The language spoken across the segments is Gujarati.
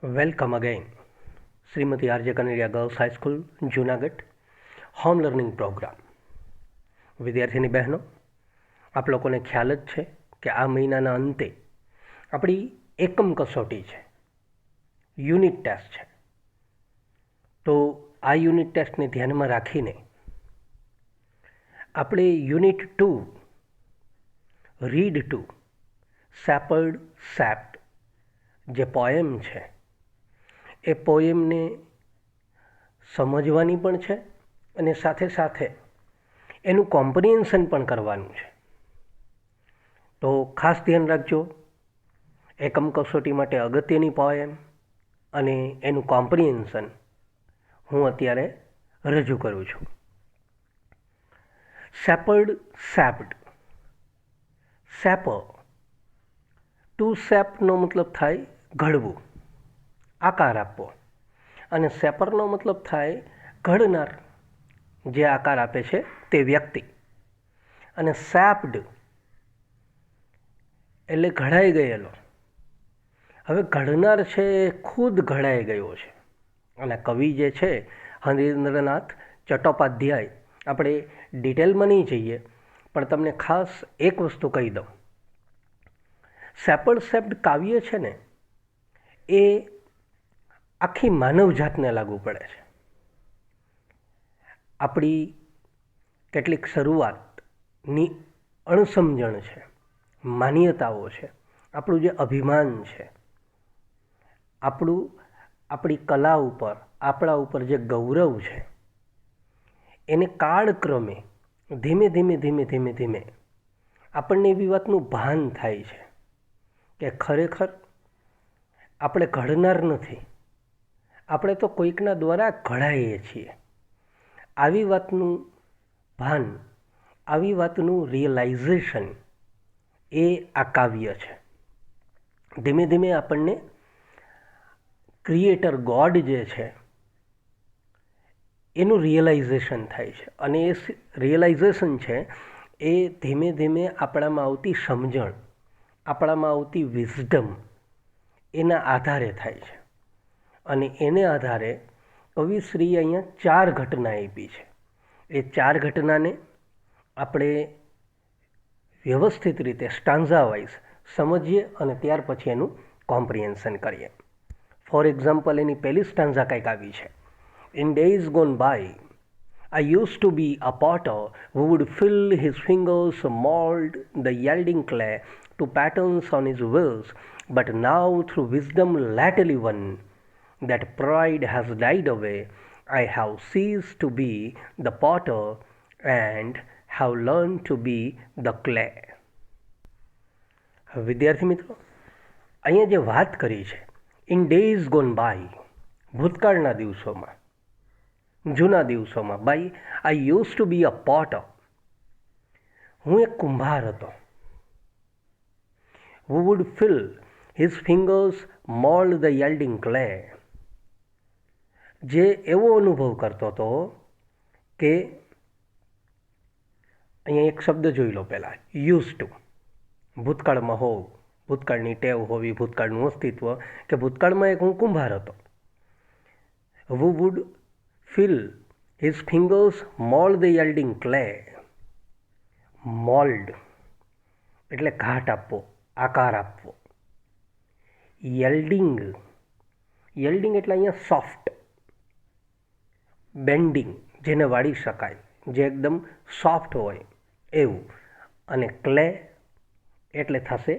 Welcome again, Shrimati R J Kaneriya girls high school Junagadh home learning program. વિદ્યાર્થીની બહેનો, આપ લોકોને ખ્યાલ જ છે કે આ મહિનાના અંતે આપણી એકમ કસોટી છે, યુનિટ ટેસ્ટ છે. તો આ યુનિટ ટેસ્ટને ધ્યાનમાં રાખીને આપણે યુનિટ 2 રીડ ટુ સેપર્ડ સેપ્ટ જે પોએમ છે એ પોએમને સમજવાની પણ છે અને સાથે સાથે એનું કોમ્પ્રિહેન્શન પણ કરવાનું છે. તો ખાસ ધ્યાન રાખજો, એકમ કસોટી માટે અગત્યની પોએમ અને એનું કોમ્પ્રિહેન્શન હું અત્યારે રજૂ કરું છું. સેપર્ડ સેપ્ડ. સેપર ટુ સેપનો મતલબ થાય ઘડવું, આકાર આપવો, અને સેપરનો મતલબ થાય ઘડનાર, જે આકાર આપે છે તે વ્યક્તિ. અને સેપ્ડ એટલે ઘડાઈ ગયેલો. હવે ઘડનાર છે એ ખુદ ઘડાઈ ગયો છે. અને કવિ જે છે હરીન્દ્રનાથ ચટ્ટોપાધ્યાય, આપણે ડિટેલમાં નહીં જઈએ પણ તમને ખાસ એક વસ્તુ કહી દઉં. સેપર્ડ સેપ્ડ કાવ્ય છે ને એ આખી માનવજાતને લાગુ પડે છે. આપણી કેટલીક શરૂઆતની અણસમજણ છે, માન્યતાઓ છે, આપણું જે અભિમાન છે, આપણી કલા ઉપર, આપણા ઉપર જે ગૌરવ છે, એને કાળક્રમે ધીમે ધીમે આપણને એવી વાતનું ભાન થાય છે કે ખરેખર આપણે ઘડનાર નથી, આપણે તો કોઈકના દ્વારા ઘડાઈએ છીએ. આવી વાતનું ભાન, આવી વાતનું રિયલાઇઝેશન એ આ કાવ્ય છે. ધીમે ધીમે આપણને ક્રિએટર ગોડ જે છે એનું રિયલાઇઝેશન થાય છે. અને એ રિયલાઇઝેશન છે એ ધીમે ધીમે આપણામાં આવતી સમજણ, આપણામાં આવતી વિઝડમ એના આધારે થાય છે. અને એને આધારે કવિશ્રીએ અહીંયા 4 ઘટના આપી છે. એ 4 ઘટનાને આપણે વ્યવસ્થિત રીતે સ્ટાન્ઝા વાઇઝ સમજીએ અને ત્યાર પછી એનું કોમ્પ્રિહેન્શન કરીએ. ફોર એક્ઝામ્પલ, એની પહેલી સ્ટાન્ઝા કંઈક આવી છે. In days gone by I used to be a potter who would fill his fingers, mold the yielding clay to patterns on his wheels, but now through wisdom latterly won, that pride has died away, I have ceased to be the potter and have learned to be the clay. વિદ્યાર્થી મિત્રો, અહીંયા જે વાત કરી છે ઇન ડેઝ ગોન બાય, ભૂતકાળના દિવસોમાં, જૂના દિવસોમાં. By I use to be a potter, હું એક કુંભાર હતો. who would fill his fingers mold the yielding clay, જે એવો અનુભવ કરતો હતો કે અહીંયા એક શબ્દ જોઈ લો પહેલાં, યુઝ ટુ, ભૂતકાળમાં હોવું, ભૂતકાળની ટેવ હોવી, ભૂતકાળનું અસ્તિત્વ, કે ભૂતકાળમાં એક હું કુંભાર હતો. who would fill his fingers mold the yielding clay. Mould એટલે ઘાટ આપવો, આકાર આપવો. યલ્ડિંગ, યલ્ડિંગ એટલે અહીંયા સોફ્ટ, બેન્ડિંગ, જેને વાળી શકાય, જે એકદમ સોફ્ટ હોય એવું. અને ક્લે એટલે થશે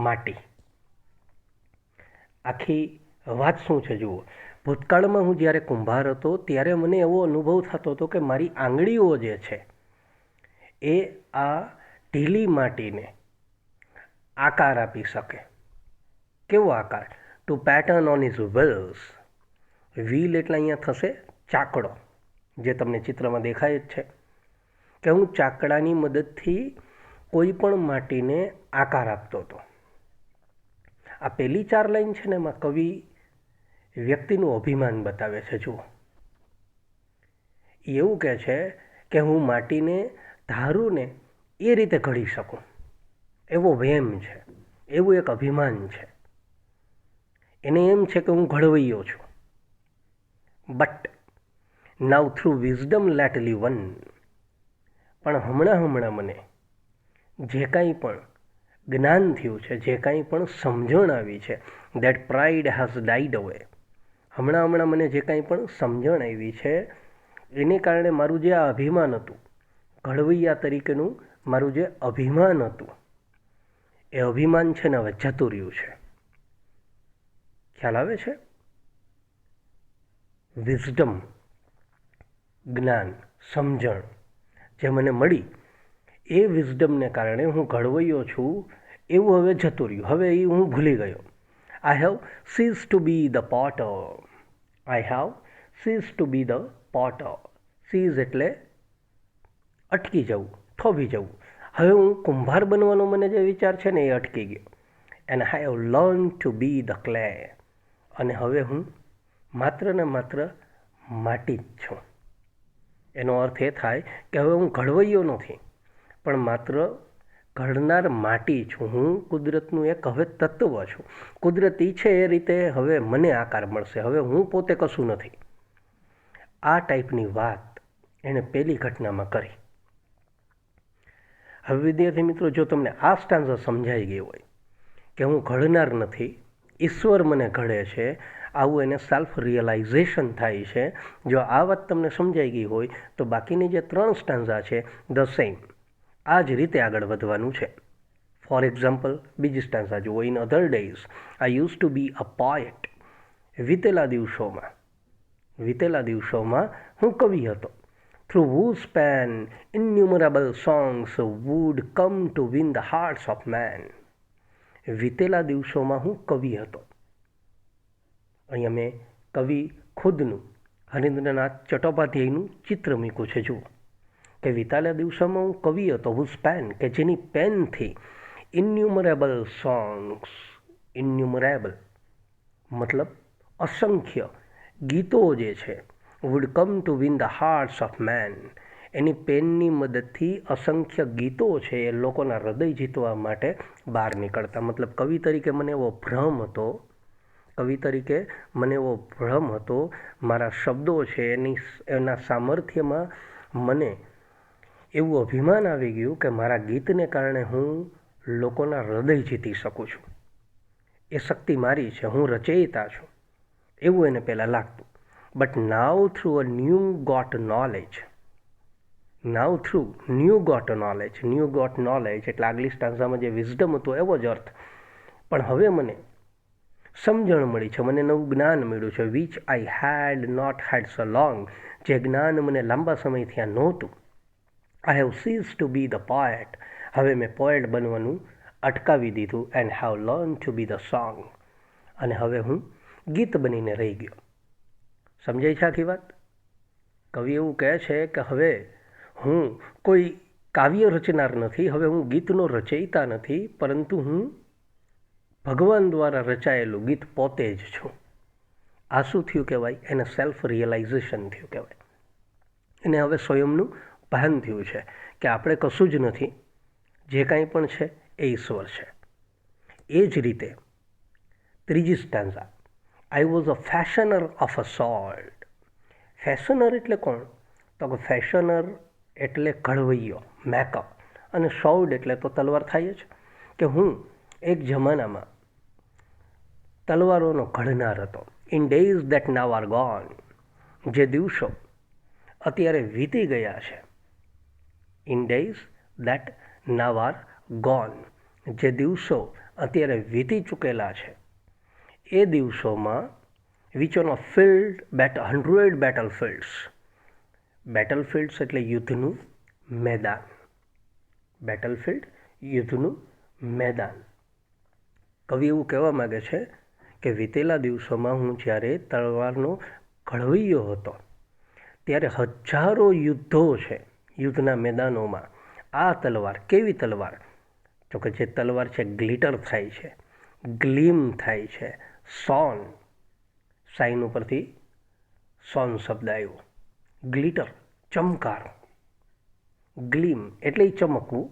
માટી. આખી વાત શું છે જુઓ. ભૂતકાળમાં હું જ્યારે કુંભાર હતો ત્યારે મને એવો અનુભવ થતો હતો કે મારી આંગળીઓ જે છે એ આ ઢીલી માટીને આકાર આપી શકે. કેવો આકાર? To pattern on his wheels. Wheel એટલે અહીંયા થશે ચાકડો, જે તમને ચિત્રમાં દેખાય જ છે કે હું ચાકડાની મદદથી કોઈ પણ માટીને આકાર આપતો હતો. આ પહેલી 4 લાઈન છે ને એમાં કવિ વ્યક્તિનું અભિમાન બતાવે છે. જુઓ, એવું કહે છે કે હું માટીને ધારું ને એ રીતે ઘડી શકું, એવો વહેમ છે, એવું એક અભિમાન છે. એને એમ છે કે હું ઘડવૈયો છું. But now through wisdom lately won. પણ હમણાં મને જે કાંઈ પણ જ્ઞાન થયું છે, જે કાંઈ પણ સમજણ આવી છે, દેટ પ્રાઇડ હેઝ ડાઈડ અવે. હમણાં મને જે કાંઈ પણ સમજણ આવી છે એને કારણે મારું જે આ અભિમાન હતું, ઘડવૈયા તરીકેનું મારું જે અભિમાન હતું, એ અભિમાન છે ને હવે જતું રહ્યું છે. ખ્યાલ આવે છે? વિઝડમ, જ્ઞાન, સમજણ જે મને મળી, એ વિઝડમને કારણે હું ઘડવૈયો છું એવું હવે જતું રહ્યું. હવે એ હું ભૂલી ગયો. I have cease to be the potter. I have cease to be the potter. Cease એટલે અટકી જવું, થોભી જવું. હવે હું કુંભાર બનવાનો મને જે વિચાર છે ને એ અટકી ગયો. And I have learn to be the clay. અને હવે હું માત્ર ને માત્ર માટી જ છું. એનો અર્થ એ થાય કે હવે હું ઘડવૈયો નથી, પણ માત્ર ઘડનાર માટી છું. હું કુદરતનું એક હવે તત્વ છું. કુદરત ઈચ્છે એ રીતે હવે મને આકાર મળશે. હવે હું પોતે કશું નથી. આ ટાઈપની વાત એણે પહેલી ઘટનામાં કરી. હવે વિદ્યાર્થી મિત્રો, જો તમને આ સ્ટાન્ઝા સમજાઈ ગઈ હોય કે હું ઘડનાર નથી, ઈશ્વર મને ઘડે છે, આવું એને સેલ્ફ રિયલાઇઝેશન થાય છે, જો આ વાત તમને સમજાઈ ગઈ હોય તો બાકીની જે 3 સ્ટાન્ઝા છે ધ સેમ આ જ રીતે આગળ વધવાનું છે. ફોર એક્ઝામ્પલ, બીજી સ્ટાન્ઝા જુઓ. In other days I use to be a poet. વીતેલા દિવસોમાં હું કવિ હતો. Through whose pen innumerable songs would come to win the hearts of man. વીતેલા દિવસોમાં હું કવિ હતો. અહીંયા મેં કવિ ખુદનું, હરીન્દ્રનાથ ચટ્ટોપાધ્યાયનું ચિત્ર મૂક્યું છે. જુઓ કે વીતેલા દિવસોમાં હું કવિ હતો. whose pen, કે જેની પેનથી ઇન્યુમરેબલ સોંગ્સ, ઇન્યુમરેબલ મતલબ અસંખ્ય ગીતો જે છે, would come to win the hearts of men. એની પેનની મદદથી અસંખ્ય ગીતો છે એ લોકોના હૃદય જીતવા માટે બહાર નીકળતા. મતલબ કવિ તરીકે મને એવો ભ્રમ હતો, મારા શબ્દો છે એના સામર્થ્યમાં મને એવું અભિમાન આવી ગયું કે મારા ગીતને કારણે હું લોકોના હૃદય જીતી શકું છું. એ શક્તિ મારી છે, હું રચયિતા છું, એવું એને પહેલાં લાગતું. But now through a new got knowledge એટલે આગલી સ્ટાન્ઝામાં જે વિઝડમ હતું એવો જ અર્થ. પણ હવે મને સમજણ મળી છે, મને નવું જ્ઞાન મળ્યું છે. Which I had not had so long. જે જ્ઞાન મને લાંબા સમયથી આ નહોતું. I have cease to be the poet. હવે મેં પોએટ બનવાનું અટકાવી દીધું. And have learn to be the song. અને હવે હું ગીત બનીને રહી ગયો. સમજાય છે આખી વાત? કવિ એવું કહે છે કે હવે હું કોઈ કાવ્ય રચનાર નથી, હવે હું ગીતનો રચયિતા નથી, પરંતુ હું ભગવાન દ્વારા રચાયેલું ગીત પોતે જ છું. આ શું થયું કહેવાય? એને સેલ્ફ રિયલાઇઝેશન થયું કહેવાય. એને હવે સ્વયંનું ભાન થયું છે કે આપણે કશું જ નથી, જે કાંઈ પણ છે એ ઈશ્વર છે. એ જ રીતે ત્રીજી stanza, I was a fashioner of a સોર્ડ. Fashioner એટલે કોણ? તો કે ફેશનર એટલે ઘડવૈયો, મેકઅપ, અને સોર્ડ એટલે તો તલવાર થાય જ. કે હું એક જમાનામાં તલવારોનો ઘડનાર હતો. In days that now are gone. જે દિવસો અત્યારે વીતી ગયા છે. In days that now are gone. જે દિવસો અત્યારે વીતી ચૂકેલા છે એ દિવસોમાં which on a field 100 battlefields. Battlefields એટલે યુદ્ધનું મેદાન. બેટલફિલ્ડ, યુદ્ધનું મેદાન. કવિ એવું કહેવા માગે છે કે વીતેલા દિવસોમાં હું જ્યારે તલવારનો ઘડવૈયો હતો ત્યારે હજારો યુદ્ધો છે, યુદ્ધના મેદાનોમાં આ તલવાર, કેવી તલવાર? તો કે જે તલવાર છે ગ્લિટર થાય છે, ગ્લીમ થાય છે, સોન, સાઇન ઉપરથી સોન શબ્દ આવ્યો. ગ્લિટર, ચમકાર, ગ્લીમ એટલે ચમકવું.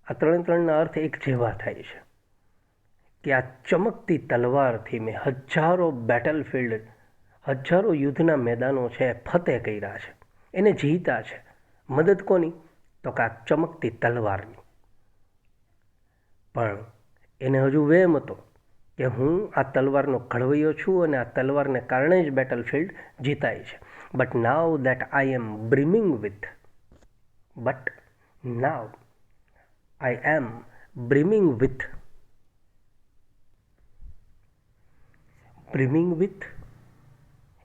આ ત્રણના અર્થ એક જેવા થાય છે. કે આ ચમકતી તલવારથી મેં હજારો બેટલફિલ્ડ, હજારો યુદ્ધના મેદાનો છે ફતેહ કર્યા છે, એને જીતા છે. મદદ કોની? તો કે આ ચમકતી તલવારની. પણ એને હજુ વહેમ હતો કે હું આ તલવારનો ઘડવૈયો છું અને આ તલવારને કારણે જ બેટલફિલ્ડ જીતાય છે. But now that I am brimming with brimming with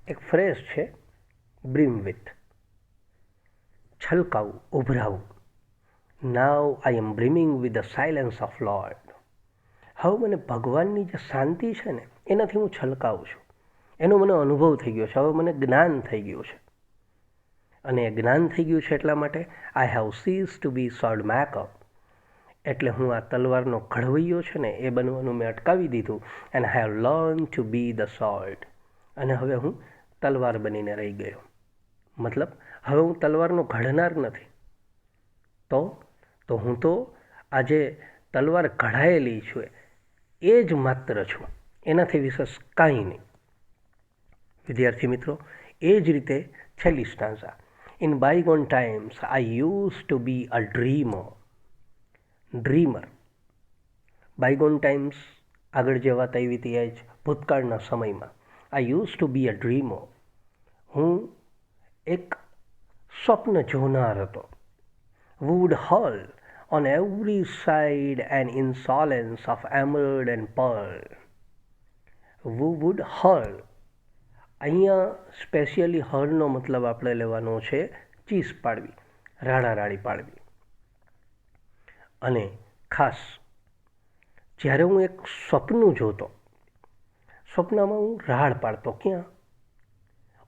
એક ફ્રેઝ છે, બ્રિમ વિથ, છલકાવું, ઉભરાવું. Now I am brimming with the silence of lord. હવે મને ભગવાનની જે શાંતિ છે ને એનાથી હું છલકાવું છું, એનો મને અનુભવ થઈ ગયો છે, હવે મને જ્ઞાન થઈ ગયું છે. અને એ જ્ઞાન થઈ ગયું છે એટલા માટે I have cease to be sword maker, એટલે હું આ તલવારનો ઘડવૈયો છે ને એ બનવાનું મેં અટકાવી દીધું. And I have learn to be the સોર્ડ, અને હવે હું તલવાર બનીને રહી ગયો. મતલબ હવે હું તલવારનો ઘડનાર નથી. તો હું તો આજે તલવાર ઘડાયેલી છું એ જ માત્ર છું, એનાથી વિશેષ કાંઈ નહીં. વિદ્યાર્થી મિત્રો, એ જ રીતે છેલ્લી stanza. In bygone times I use to be a dreamer. Bygone times આગળ જે વાત આવી હતી એ જ ભૂતકાળના સમયમાં. I use to be a dreamer. હું એક સ્વપ્ન જોનાર હતો. Would hurl on every side an insolence of emerald and pearl. Who would hurl? અહીંયા સ્પેશિયલી હર્લનો મતલબ આપણે લેવાનો છે ચીસ પાડવી, રાડારાડી પાડવી. અને ખાસ જ્યારે હું એક સ્વપ્ન જોતો, સ્વપ્નમાં હું રાડ પાડતો. ક્યાં?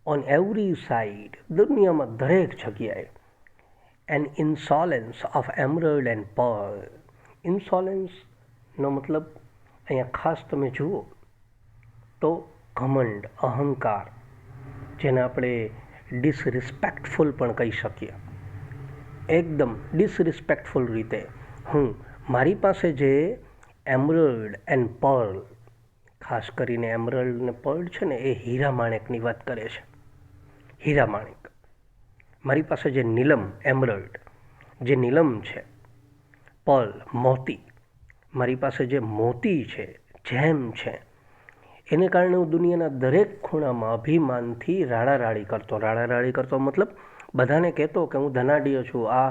ઓન એવરી સાઈડ, દુનિયામાં દરેક જગ્યાએ. An insolence of emerald and pearl. ઇન્સોલેન્સનો મતલબ અહીંયા ખાસ તમે જુઓ તો ઘમંડ, અહંકાર, જેને આપણે ડિસરિસ્પેક્ટફુલ પણ કહી શકીએ. એકદમ ડિસરિસ્પેક્ટફુલ રીતે હું મારી પાસે જે એમરલ્ડ એન્ડ પર્લ, ખાસ કરીને એમરલ્ડ ને પર્લ છે ને એ હીરા માણેકની વાત કરે છે. હીરા માણેક. મારી પાસે જે નીલમ, એમરલ્ડ જે નીલમ છે, પર્લ મોતી, મારી પાસે જે મોતી છે, જેમ છે, એને કારણે હું દુનિયાના દરેક ખૂણામાં અભિમાનથી રાડારાડી કરતો. મતલબ બધાને કહેતો કે હું ધનાઢ્ય છું, આ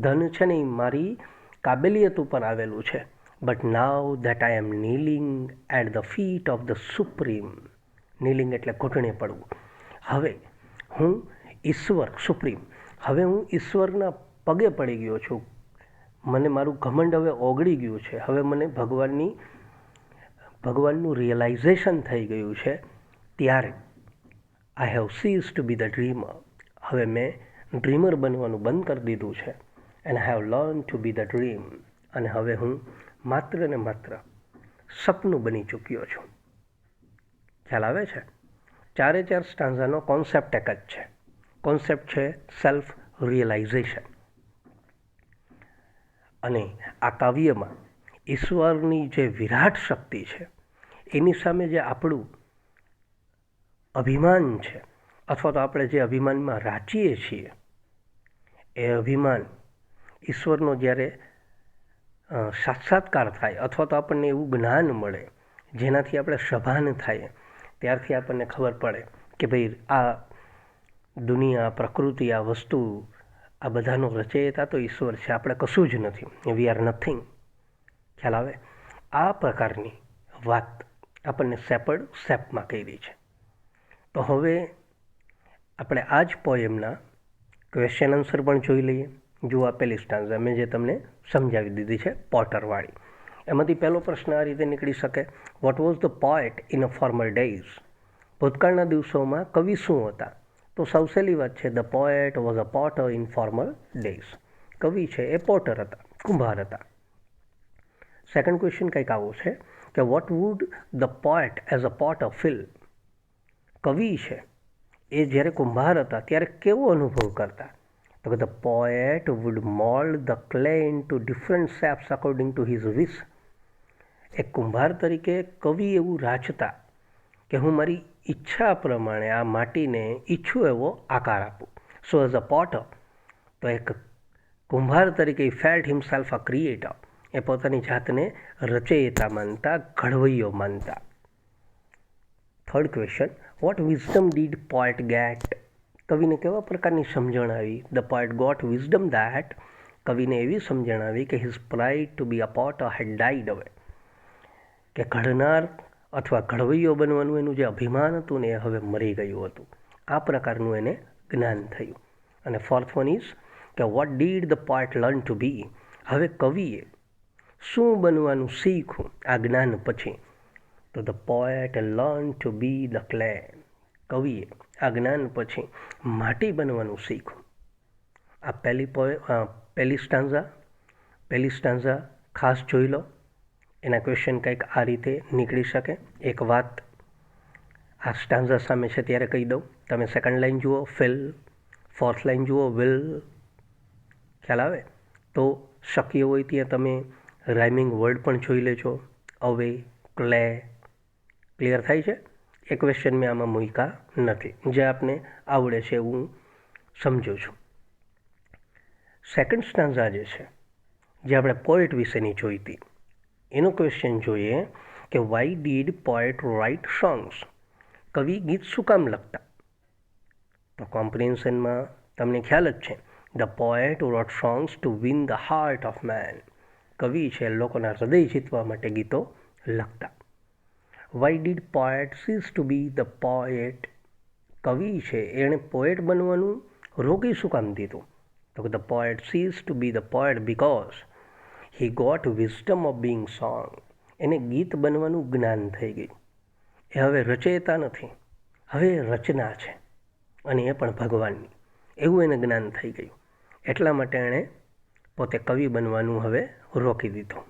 ધન છે ને એ મારી કાબેલિયત ઉપર આવેલું છે. But now that I am kneeling at the feet of the supreme. Kneeling એટલે ઘૂંટણે પડવું. હવે હું ઈશ્વર, સુપ્રીમ, હવે હું ઈશ્વરના પગે પડી ગયો છું. મને મારું ઘમંડ હવે ઓગળી ગયું છે. હવે મને ભગવાનનું રિયલાઇઝેશન થઈ ગયું છે. ત્યારે I have cease to be the dreamer. હવે મેં ડ્રીમર બનવાનું બંધ કરી દીધું છે. And I have learn to be the dream. અને હવે હું માત્ર ને માત્ર સપનું બની ચૂક્યો છું. ખ્યાલ આવે છે? ચારે ચાર સ્ટાન્ઝાનો કોન્સેપ્ટ એક જ છે. કોન્સેપ્ટ છે સેલ્ફ રિયલાઇઝેશન. અને આ કાવ્યમાં ઈશ્વરની જે વિરાટ શક્તિ છે એની સામે જે આપણું અભિમાન છે, અથવા તો આપણે જે અભિમાનમાં રાચીએ છીએ, એ અભિમાન ઈશ્વરનો જ્યારે સાક્ષાત્કાર થાય અથવા તો આપણને એવું જ્ઞાન મળે જેનાથી આપણે સભાન થાય, ત્યારથી આપણને ખબર પડે કે ભાઈ આ દુનિયા, પ્રકૃતિ, આ વસ્તુ, આ બધાનો રચયિતા તો ઈશ્વર છે, આપણે કશું જ નથી. We are nothing. ખ્યાલ આવે? આ પ્રકારની વાત આપણને સેપમાં કરી છે. તો હવે આપણે આ જ પોએમના ક્વેશ્ચન આન્સર પણ જોઈ લઈએ. જો આપેલી સ્ટાન્ઝા મેં જે તમને સમજાવી દીધી છે પોટરવાળી, એમાંથી પહેલો પ્રશ્ન આ રીતે નીકળી શકે: what was the poet in a former days? ભૂતકાળના દિવસોમાં કવિ શું હતા? તો સૌ સહેલી વાત છે, the poet was a Potter in former days. કવિ છે એ પોટર હતા, કુંભાર હતા. સેકન્ડ ક્વેશ્ચન કંઈક આવો છે કે what would the poet as a Potter feel? કવિ છે એ જ્યારે કુંભાર હતા ત્યારે કેવો અનુભવ કરતા? તો કે the poet would mould the clay into different shapes according to his wish. એક કુંભાર તરીકે કવિ એવું રાચતા કે હું મારી ઈચ્છા પ્રમાણે આ માટીને ઈચ્છું એવો આકાર આપું. સો એઝ અ પોટર, તો એક કુંભાર તરીકે ફેલ્ટ હિમસેલ્ફ અ ક્રિએટર, એ પોતાની જાતને રચયિતા માનતા, ઘડવૈયો માનતા. Third question, what wisdom did poet get? કવિને કેવા પ્રકારની સમજણ આવી? The poet got wisdom that, કવિને એવી સમજણ આવી કે his pride to be a potter had died away, કે ઘડનાર અથવા ઘડવૈયો બનવાનું એનું જે અભિમાન હતું ને એ હવે મરી ગયું હતું. આ પ્રકારનું એને જ્ઞાન થયું. અને ફોર્થ વન ઇઝ કે what did the poet learn to be? હવે કવિએ શું બનવાનું શીખ્યું આ જ્ઞાન પછી? તો the poet learn to be the clay, કવિએ આ જ્ઞાન પછી માટી બનવાનું શીખ્યું. આ પહેલી સ્ટાન્ઝા ખાસ જોઈ લો. એના ક્વેશ્ચન કંઈક આ રીતે નીકળી શકે. એક વાત આ સ્ટાન્ઝા સામે છે ત્યારે કહી દઉં, તમે સેકન્ડ લાઇન જુઓ ફિલ, ફોર્થ લાઇન જુઓ વિલ, ખ્યાલ આવે તો શક્ય હોય ત્યાં તમે રાઇમિંગ વર્ડ પણ જોઈ લેજો. અવે, ક્લે, ક્લિયર થાય છે? એ ક્વેશ્ચન મેં આમાં મૂક્યા નથી, જે આપને આવડે છે એવું સમજું છું. સેકન્ડ સ્ટાન્ઝા જે છે, જે આપણે પોએટ વિશેની જોઈ હતી, એનો ક્વેશ્ચન જોઈએ કે why did poet write songs? કવિ ગીત શું કામ લખતા? તો કોમ્પ્રિહેન્શનમાં તમને ખ્યાલ જ છે, the poet wrote songs to win the heart of men, કવિ છે લોકોના હૃદય જીતવા માટે ગીતો લખતા. Why did poet cease to be the poet? કવિ છે એણે પોએટ બનવાનું રોકી શું કામ દીધું? તો the poet cease to be the poet because he got wisdom of being song, એને ગીત બનવાનું જ્ઞાન થઈ ગયું. એ હવે રચયિતા નથી, હવે રચના છે, અને એ પણ ભગવાનની, એવું એને જ્ઞાન થઈ ગયું. એટલા માટે એણે પોતે કવિ બનવાનું હવે રોકી દીધું.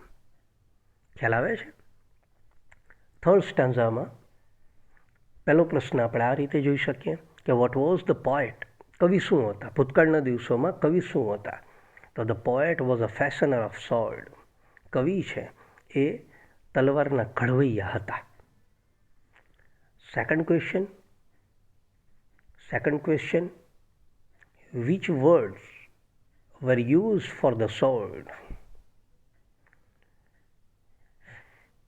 ખ્યાલ આવે છે? થર્ડ સ્ટાન્ઝામાં પહેલો પ્રશ્ન આપણે આ રીતે જોઈ શકીએ કે વોટ વોઝ ધ પોએટ? કવિ શું હતા? ભૂતકાળના દિવસોમાં કવિ શું હતા? તો the poet was a fashioner of sword, કવિ છે એ તલવારના ઘડવૈયા હતા. Second question, which words were use for the sword?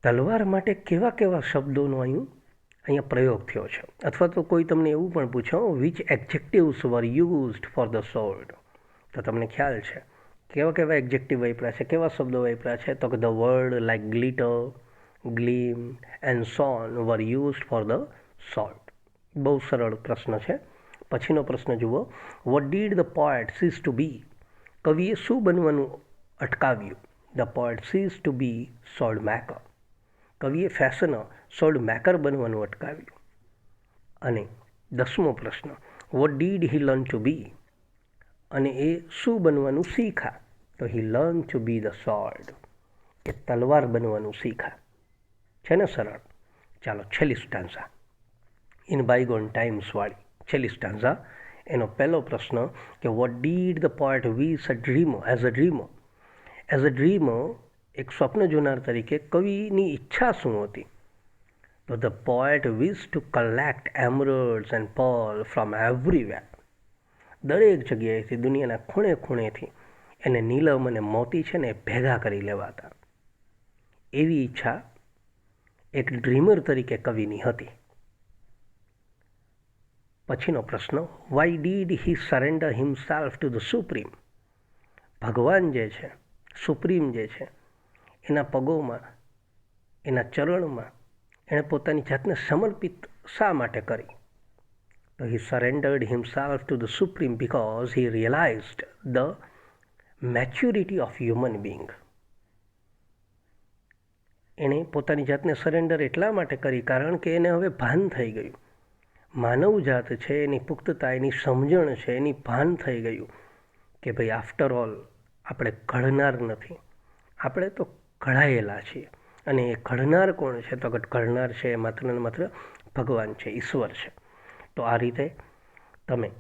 તલવાર માટે કેવા કેવા શબ્દોનો અહીંયા પ્રયોગ થયો છે? અથવા તો કોઈ તમને એવું પણ પૂછો, which adjectives were used for the sword? તો તમને ખ્યાલ છે કેવા કેવા એડજેક્ટિવ વાપર્યા છે, કેવા શબ્દો વાપર્યા છે? તો કે the word like glitter, gleam and sheen were used for the sword. બહુ સરળ પ્રશ્ન છે. પછીનો પ્રશ્ન જુઓ, what did the poet cease to be? કવિએ શું બનવાનું અટકાવ્યું? The poet cease to be sword maker, કવિએ ફેશનર, સોર્ડ મેકર બનવાનું અટકાવ્યું. અને 10મો પ્રશ્ન, what did he learn to be? અને એ શું બનવાનું શીખા? તો he learn to be the sword, એ તલવાર બનવાનું શીખા. છે ને સરળ? ચાલો છેલ્લી સ્ટાન્ઝા, ઇન બાયગોન ટાઈમ્સ વાળી છેલ્લી સ્ટાન્ઝા. એનો પહેલો પ્રશ્ન કે what did the poet wish a dreamer as a dreamer? As a dreamer, એક સ્વપ્ન જોનાર તરીકે કવિની ઈચ્છા શું હતી? તો the poet wish to collect emeralds and pearl from everywhere, દરેક જગ્યાએથી, દુનિયાના ખૂણે ખૂણેથી એને નીલમ અને મોતી છે ને એ ભેગા કરી લેવાતા. એવી ઈચ્છા એક ડ્રીમર તરીકે કવિની હતી. પછીનો પ્રશ્ન, why did he surrender himself to the supreme? ભગવાન જે છે, સુપ્રીમ જે છે, એના પગોમાં, એના ચરણમાં એણે પોતાની જાતને સમર્પિત શા માટે કરી? તો he surrendered himself to the supreme because he realised the maturity of human being. એણે પોતાની જાતને સરેન્ડર એટલા માટે કરી કારણ કે એને હવે ભાન થઈ ગયું, માનવ જાત છે એની પુખ્તતા, એની સમજણ છે, એની ભાન થઈ ગયું કે ભાઈ આફ્ટર ઓલ આપણે ઘડનાર નથી, આપણે તો ઘડાયેલા છીએ. અને એ ઘડનાર કોણ છે? તો ઘડનાર છે એ માત્ર ને માત્ર ભગવાન છે, ઈશ્વર છે. તો આ રીતે તમે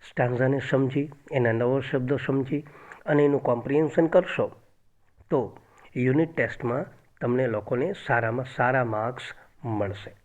સ્ટાન્ઝાને સમજી, એના નવો શબ્દો સમજી અને એનું કોમ્પ્રિહેન્શન કરશો તો યુનિટ ટેસ્ટમાં તમને લોકોને સારામાં સારા માર્ક્સ મળશે.